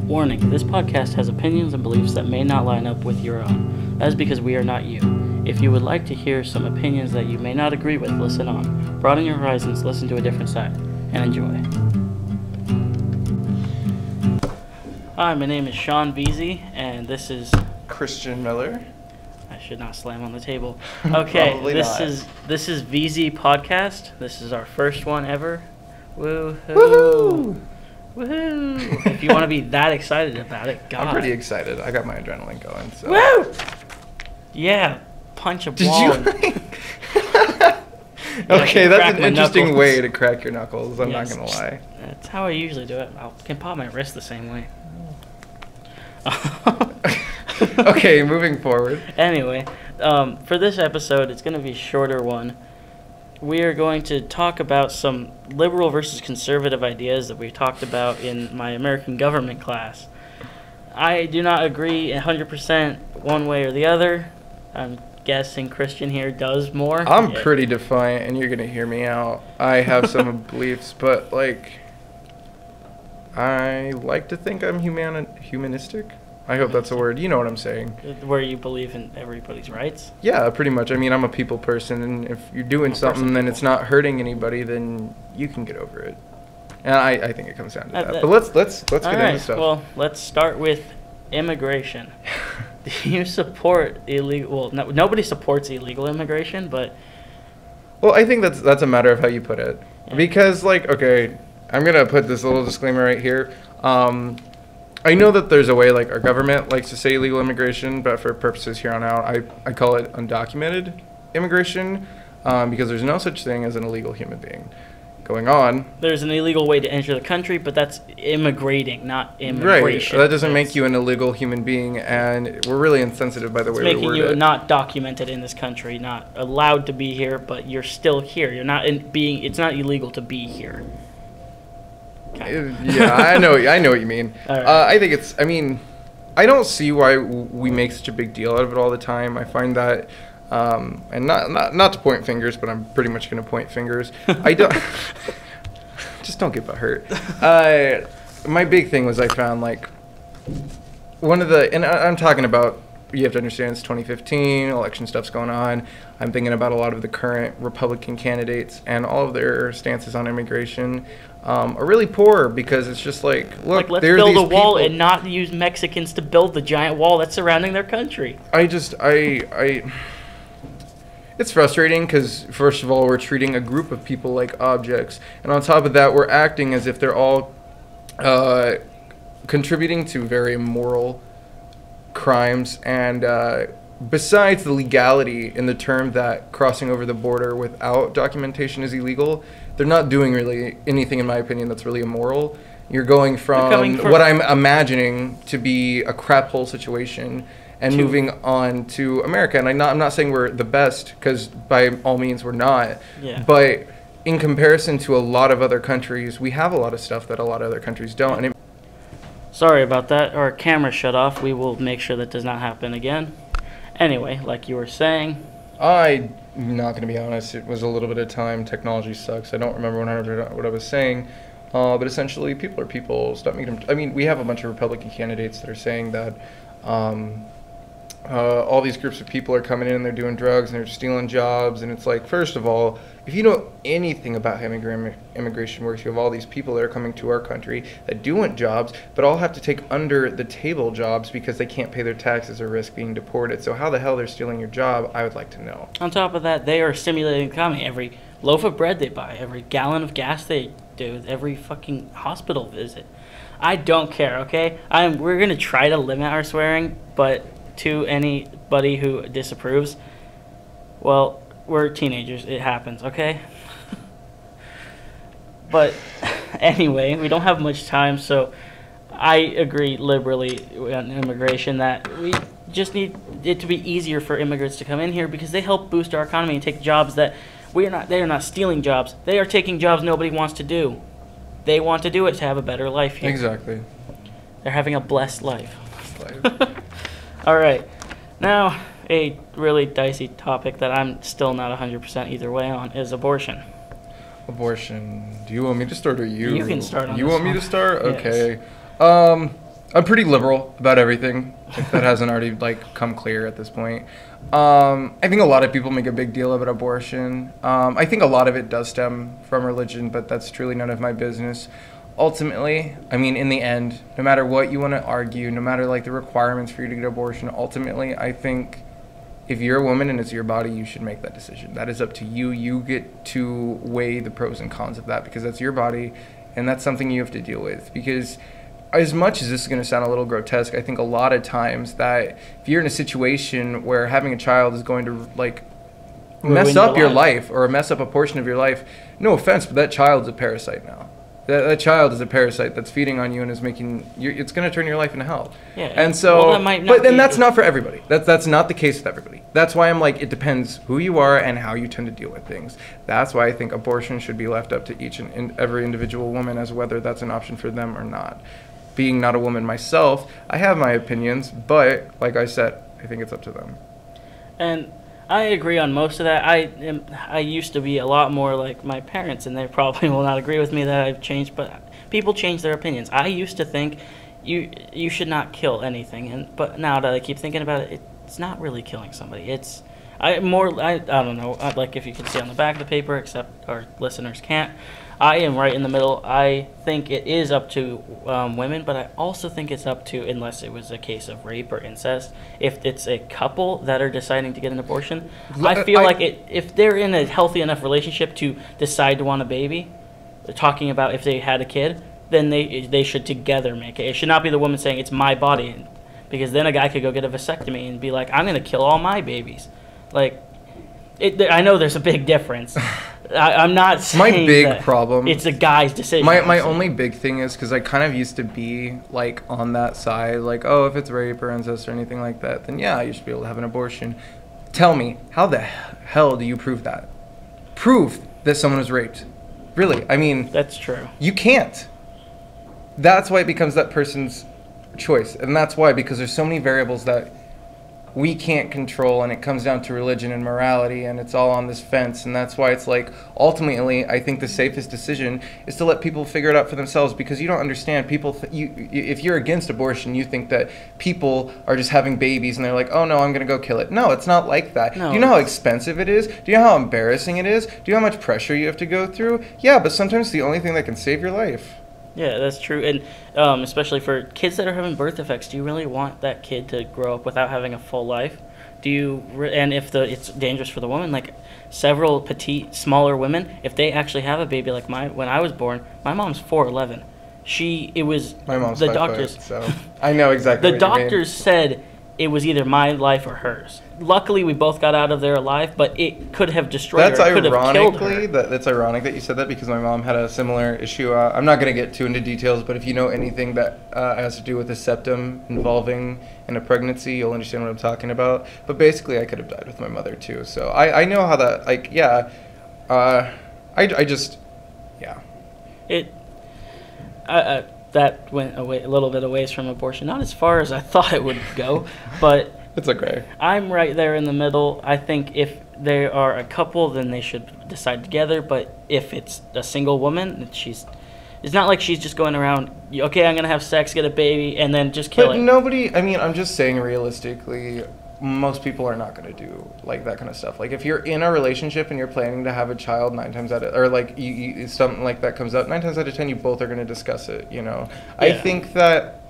Warning, this podcast has opinions and beliefs that may not line up with your own. That is because we are not you. If you would like to hear some opinions that you may not agree with, listen on. Broaden your horizons, listen to a different side, and enjoy. Hi, my name is Sean Veazie, and this is... Christian Miller. I should not slam on the table. Okay, this is Veazie Podcast. This is our first one ever. Woohoo! Woohoo! If you want to be that excited about it, God. I'm pretty excited. I got my adrenaline going. So. Woo! Yeah, punch a ball. Did you? Okay, that's an interesting way to crack your knuckles. I'm not gonna lie. That's how I usually do it. I can pop my wrist the same way. Okay, moving forward. Anyway, for this episode, it's going to be a shorter one. We are going to talk about some liberal versus conservative ideas that we talked about in my American government class. I do not agree 100% one way or the other. I'm guessing Christian here does more. I'm pretty defiant, and you're going to hear me out. I have some beliefs, but, I like to think I'm humanistic. I hope that's a word. You know what I'm saying. Where you believe in everybody's rights? Yeah, pretty much. I mean, I'm a people person, and if you're doing something and it's not hurting anybody, then you can get over it. And I think it comes down to that. But let's get into stuff. Well, let's start with immigration. Do you support illegal? Well, nobody supports illegal immigration, but... Well, I think that's a matter of how you put it. Yeah. Because, okay, I'm going to put this little disclaimer right here. I know that there's a way, our government likes to say illegal immigration, but for purposes here on out, I call it undocumented immigration, because there's no such thing as an illegal human being going on. There's an illegal way to enter the country, but that's immigrating, not immigration. Right. That doesn't make you an illegal human being, and we're really insensitive by the way we word it. It's making you not documented in this country, not allowed to be here, but you're still here. You're not it's not illegal to be here. Yeah, I know what you mean. Right. I think I don't see why we make such a big deal out of it all the time. I find that, and not to point fingers, but I'm pretty much going to point fingers. I don't, just don't get hurt. My big thing was I found one of the, and I'm talking about, you have to understand it's 2015, election stuff's going on. I'm thinking about a lot of the current Republican candidates and all of their stances on immigration are really poor, because it's just look, let's build a wall and not use Mexicans to build the giant wall that's surrounding their country. It's frustrating because, first of all, we're treating a group of people like objects, and on top of that, we're acting as if they're all contributing to very immoral crimes, and besides the legality in the term that crossing over the border without documentation is illegal, they're not doing really anything, in my opinion, that's really immoral. You're going from what I'm imagining to be a crap hole situation and moving on to America. And I'm not saying we're the best, because by all means we're not. Yeah. But in comparison to a lot of other countries, we have a lot of stuff that a lot of other countries don't. And sorry about that. Our camera shut off. We will make sure that does not happen again. Anyway, like you were saying. I'm not going to be honest. It was a little bit of time. Technology sucks. I don't remember what I was saying. But essentially, people are people. Stop making them. We have a bunch of Republican candidates that are saying that all these groups of people are coming in and they're doing drugs and they're stealing jobs. And it's first of all, if you know anything about how immigration works, you have all these people that are coming to our country that do want jobs, but all have to take under the table jobs because they can't pay their taxes or risk being deported. So how the hell they're stealing your job, I would like to know. On top of that, they are stimulating the economy. Every loaf of bread they buy, every gallon of gas they do, every fucking hospital visit. I don't care, okay? We're going to try to limit our swearing, but to anybody who disapproves, well, we're teenagers. It happens, okay? But anyway, we don't have much time, so I agree liberally on immigration that we just need it to be easier for immigrants to come in here, because they help boost our economy and take jobs that they are not stealing jobs. They are taking jobs nobody wants to do. They want to do it to have a better life here. Exactly. They're having a blessed life. All right. Now, a really dicey topic that I'm still not 100% either way on is abortion. Abortion. Do you want me to start or you? You can start on You this want one. Me to start? Yes. Okay. I'm pretty liberal about everything, if that hasn't already like come clear at this point. I think a lot of people make a big deal about abortion. I think a lot of it does stem from religion, but that's truly none of my business. Ultimately, I mean, in the end, no matter what you want to argue, no matter like the requirements for you to get abortion, ultimately, I think if you're a woman and it's your body, you should make that decision. That is up to you. You get to weigh the pros and cons of that because that's your body, and that's something you have to deal with. Because as much as this is going to sound a little grotesque, I think a lot of times that if you're in a situation where having a child is going to like mess up your life or mess up a portion of your life, no offense, but that child's a parasite now. That child is a parasite that's feeding on you and is making you. It's going to turn your life into hell. Yeah. And so, well, that might not but then that's not for everybody. That's not the case with everybody. That's why I'm like, it depends who you are and how you tend to deal with things. That's why I think abortion should be left up to each and every individual woman as whether that's an option for them or not. Being not a woman myself, I have my opinions, but like I said, I think it's up to them. And I agree on most of that. I used to be a lot more like my parents, and they probably will not agree with me that I've changed, but people change their opinions. I used to think you should not kill anything, but now that I keep thinking about it, it's not really killing somebody. I don't know, like if you can see on the back of the paper, except our listeners can't. I am right in the middle. I think it is up to women, but I also think it's up to, unless it was a case of rape or incest, if it's a couple that are deciding to get an abortion. I feel like if they're in a healthy enough relationship to decide to want a baby, talking about if they had a kid, then they should together make it. It should not be the woman saying, it's my body, because then a guy could go get a vasectomy and be like, I'm going to kill all my babies. Like, I know there's a big difference. I'm not saying my big problem. It's a guy's decision. My only big thing is because I kind of used to be like on that side, like, oh, if it's rape or incest or anything like that, then yeah, you should be able to have an abortion. Tell me, how the hell do you prove that? Prove that someone was raped. Really? I mean, that's true. You can't. That's why it becomes that person's choice, and that's why, because there's so many variables that we can't control, and it comes down to religion and morality, and it's all on this fence. And that's why it's like, ultimately, I think the safest decision is to let people figure it out for themselves, because you don't understand people. If you're against abortion, you think that people are just having babies and they're like, oh no, I'm gonna go kill it. No, it's not like that. No. Do you know how expensive it is? Do you know how embarrassing it is? Do you know how much pressure you have to go through? Yeah, but sometimes it's the only thing that can save your life. Yeah, that's true. And especially for kids that are having birth defects, do you really want that kid to grow up without having a full life? And if it's dangerous for the woman, like several petite, smaller women, if they actually have a baby, like when I was born, my mom's 4'11". My mom's the doctors. Foot, so I know exactly. The doctors said it was either my life or hers. Luckily, we both got out of there alive, but it could have destroyed her. It could have killed her. That's ironic that you said that, because my mom had a similar issue. I'm not going to get too into details, but if you know anything that has to do with a septum involving in a pregnancy, you'll understand what I'm talking about. But basically, I could have died with my mother too. So I know how that, like, yeah. I just, yeah. That went a little bit away from abortion. Not as far as I thought it would go, but it's okay. I'm right there in the middle. I think if they are a couple, then they should decide together. But if it's a single woman, it's not like she's just going around, okay, I'm going to have sex, get a baby, and then just kill it. But nobody, I mean, I'm just saying realistically, most people are not going to do like that kind of stuff. Like if you're in a relationship and you're planning to have a child, 9 times out of, or like something like that comes up, 9 times out of 10 you both are going to discuss it, you know. Yeah. I think that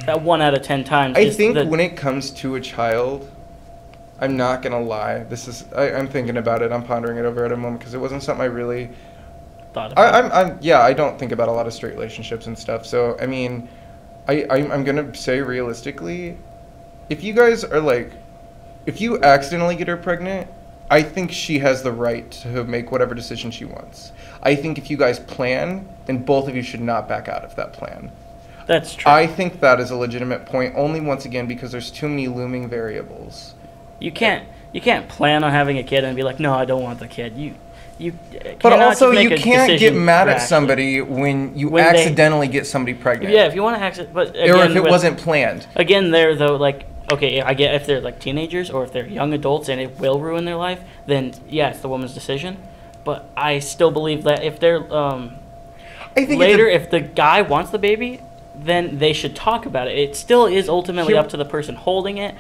1 out of 10 times. I think when it comes to a child, I'm not going to lie, I'm thinking about it, I'm pondering it over at a moment, because it wasn't something I really thought about. I don't think about a lot of straight relationships and stuff. So I mean, I'm going to say realistically, if you guys are like, if you accidentally get her pregnant, I think she has the right to make whatever decision she wants. I think if you guys plan, then both of you should not back out of that plan. That's true. I think that is a legitimate point, only once again because there's too many looming variables. You can't plan on having a kid and be like, no, I don't want the kid. But also, you can't get mad at somebody when accidentally get somebody pregnant. Yeah, if you want to accident, but again, or if it wasn't planned. Again, there though, like, okay, I get if they're like teenagers or if they're young adults and it will ruin their life, then yeah, it's the woman's decision. But I still believe that if they're I think later, if the guy wants the baby, then they should talk about it. It still is ultimately up to the person holding it.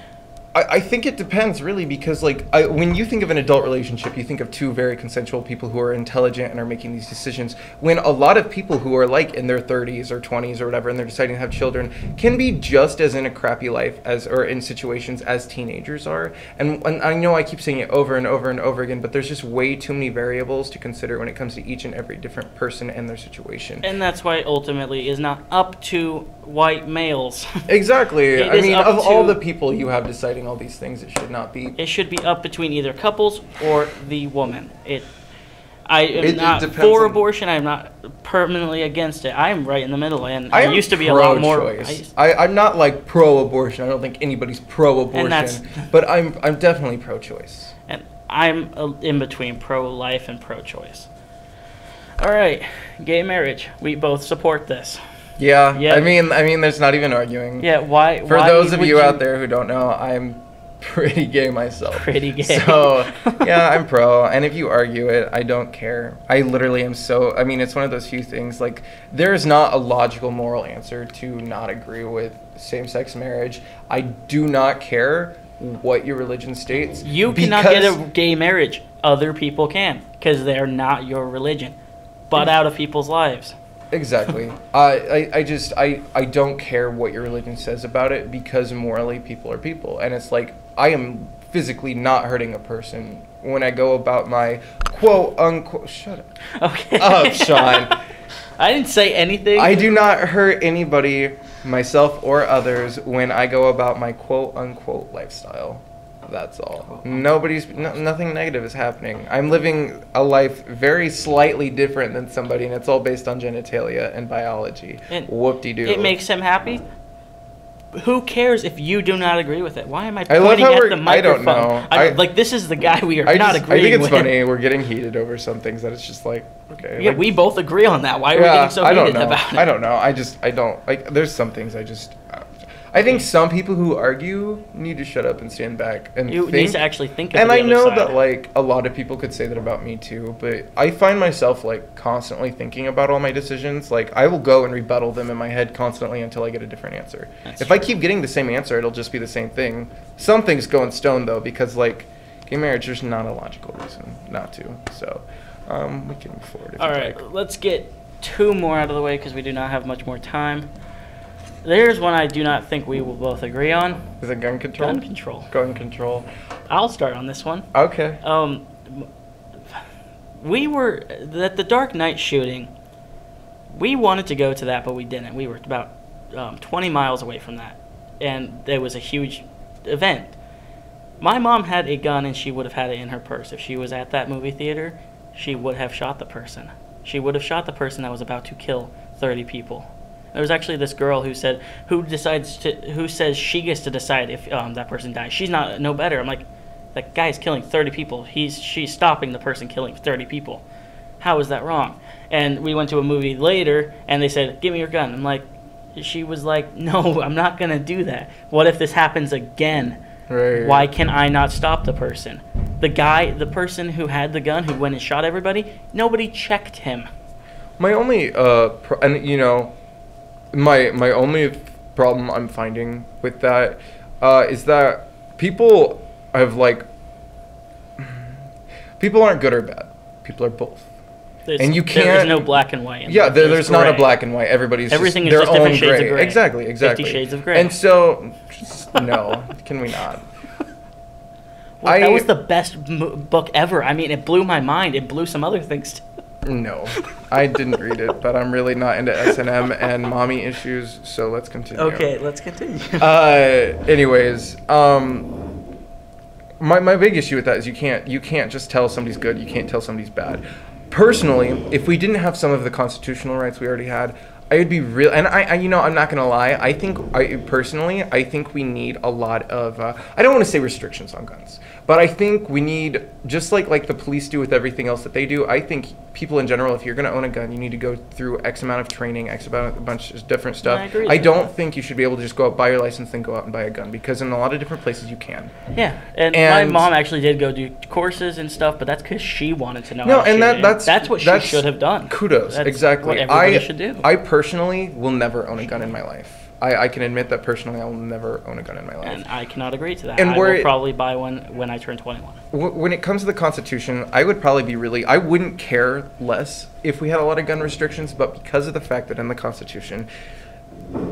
I think it depends, really, because, like, when you think of an adult relationship, you think of two very consensual people who are intelligent and are making these decisions. When a lot of people who are, like, in their 30s or 20s or whatever, and they're deciding to have children, can be just as in a crappy life or in situations as teenagers are. And I know I keep saying it over and over and over again, but there's just way too many variables to consider when it comes to each and every different person and their situation. And that's why, ultimately, is not up to white males. Exactly. I mean, of all the people you have deciding all these things, it should not be. It should be up between either couples or the woman. I am not for abortion. I'm not permanently against it. I'm right in the middle, and I used to be a lot more. I'm not like pro-abortion. I don't think anybody's pro-abortion, but I'm definitely pro-choice. And I'm in between pro-life and pro-choice. All right, gay marriage. We both support this. Yeah. I mean, there's not even arguing. Yeah. Why? For those of you out there who don't know, I'm pretty gay myself. Pretty gay. So, yeah, I'm pro. And if you argue it, I don't care. I literally am so... I mean, it's one of those few things. Like, there's not a logical moral answer to not agree with same-sex marriage. I do not care what your religion states. You cannot get a gay marriage. Other people can, because they're not your religion. But out of people's lives. Exactly. I don't care what your religion says about it, because morally people are people. And it's like, I am physically not hurting a person when I go about my quote unquote... Shut up. Okay. Up, Sean. I didn't say anything. I do not hurt anybody, myself or others, when I go about my quote unquote lifestyle. That's all. Nothing negative is happening. I'm living a life very slightly different than somebody, and it's all based on genitalia and biology. And whoop-de-doo. It makes him happy. Who cares if you do not agree with it? Why am I pointing at the microphone? I don't know. Like, this is the guy we are not agreeing with. I think it's funny. We're getting heated over some things that it's just like, okay. Yeah, like, we both agree on that. Why are we getting so heated about it? I don't know. I don't. Like, there's some things I think some people who argue need to shut up and stand back and think. Need to actually think of the other side. And I know that, like, a lot of people could say that about me too, but I find myself, like, constantly thinking about all my decisions. Like, I will go and rebuttal them in my head constantly until I get a different answer. If I keep getting the same answer, it'll just be the same thing. Some things go in stone, though, because, like, gay marriage, there's not a logical reason not to. So, we can move forward if all right, let's get two more out of the way because we do not have much more time. There's one I do not think we will both agree on. Is it gun control? Gun control. Gun control. I'll start on this one. Okay. We were at the Dark Knight shooting. We wanted to go to that, but we didn't. We were about 20 miles away from that, and it was a huge event. My mom had a gun, and she would have had it in her purse. If she was at that movie theater, she would have shot the person. She would have shot the person that was about to kill 30 people. There was actually this girl who said, who says she gets to decide if that person dies. She's no better. I'm like, that guy's killing 30 people. She's stopping the person killing 30 people. How is that wrong? And we went to a movie later, and they said, give me your gun. I'm like, she was like, no, I'm not going to do that. What if this happens again? Right. Why can I not stop the person? The person who had the gun, who went and shot everybody, nobody checked him. My only, my only problem I'm finding with that is that people aren't good or bad. People are both. And you can't. There's no black and white. Yeah, there's not a black and white. Everything is just different shades of gray. Exactly. 50 shades of gray. And so, no, can we not? Well, that was the best book ever. I mean, it blew my mind. It blew some other things too. No, I didn't read it, but I'm really not into S&M and mommy issues, so let's continue. Okay, let's continue. Anyways, my big issue with that is you can't just tell somebody's good, you can't tell somebody's bad. Personally, if we didn't have some of the constitutional rights we already had, I would be real, and I'm not gonna lie. I think we need a lot of. I don't want to say restrictions on guns, but But I think we need, just like the police do with everything else that they do, I think people in general, if you're going to own a gun, you need to go through X amount of training, X amount, a bunch of different stuff. I don't think you should be able to just go out, buy your license, then go out and buy a gun, because in a lot of different places you can. Yeah, and my mom actually did go do courses and stuff, but that's because she wanted to know. No, and that's what she should have done. Kudos, that's exactly. What everybody should do. I personally will never own a gun in my life. I can admit that personally I will never own a gun in my life. And I cannot agree to that. And I will probably buy one when I turn 21. When it comes to the Constitution, I would probably be I wouldn't care less if we had a lot of gun restrictions, but because of the fact that in the Constitution,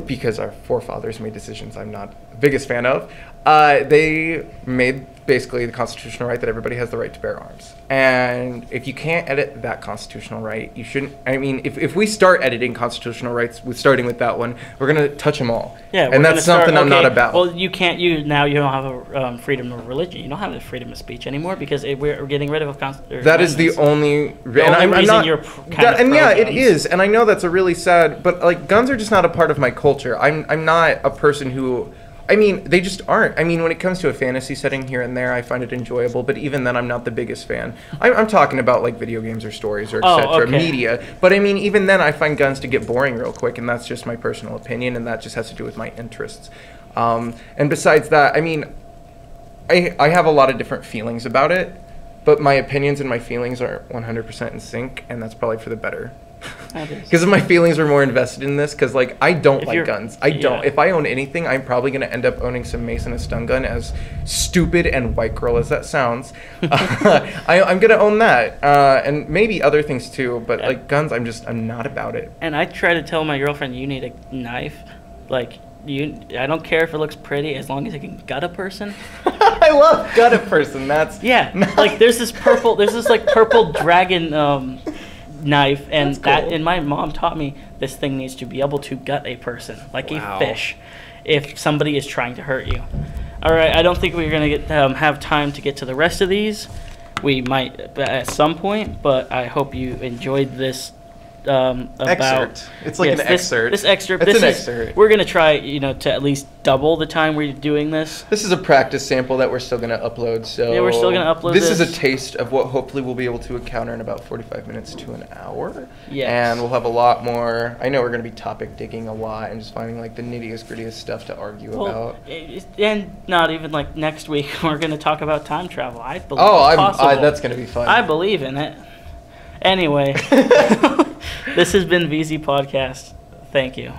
because our forefathers made decisions I'm not the biggest fan of, they made basically the constitutional right that everybody has the right to bear arms. And if you can't edit that constitutional right, you shouldn't. I mean, if we start editing constitutional rights, starting with that one, we're going to touch them all. Yeah, and that's something I'm not about. Well, you can't. You don't have a freedom of religion. You don't have a freedom of speech anymore because we're getting rid of a that is the only. Reason you're yeah, it is, and I know that's a really sad. But like, guns are just not a part of my culture. I'm not a person who. I mean, they just aren't. I mean, when it comes to a fantasy setting here and there, I find it enjoyable. But even then, I'm not the biggest fan. I'm talking about like video games or stories or etc. Media. But I mean, even then, I find guns to get boring real quick, and that's just my personal opinion, and that just has to do with my interests. And besides that, I mean, I have a lot of different feelings about it, but my opinions and my feelings are 100% in sync, and that's probably for the better. Because my feelings were more invested in this, because like I don't like guns. I don't. If I own anything, I'm probably going to end up owning some mace and a stun gun, as stupid and white girl as that sounds. I'm going to own that, and maybe other things too, but like guns, I'm not about it. And I try to tell my girlfriend, you need a knife, like I don't care if it looks pretty as long as it can gut a person. I love gut a person. That's like there's this like purple dragon knife, and cool. And my mom taught me this thing needs to be able to gut a person like a fish if somebody is trying to hurt you. All right, I don't think we're gonna have time to get to the rest of these. We might at some point, but I hope you enjoyed this excerpt. It's like an excerpt. This excerpt. It's an excerpt. We're gonna try, to at least double the time we're doing this. This is a practice sample that we're still gonna upload. So yeah, we're still gonna upload. This is a taste of what hopefully we'll be able to encounter in about 45 minutes to an hour. Yes. And we'll have a lot more. I know we're gonna be topic digging a lot and just finding like the nittiest grittiest stuff to argue about. And not even like next week we're gonna talk about time travel. I believe. Oh, that's gonna be fun. I believe in it. Anyway. This has been Veazie Podcast. Thank you.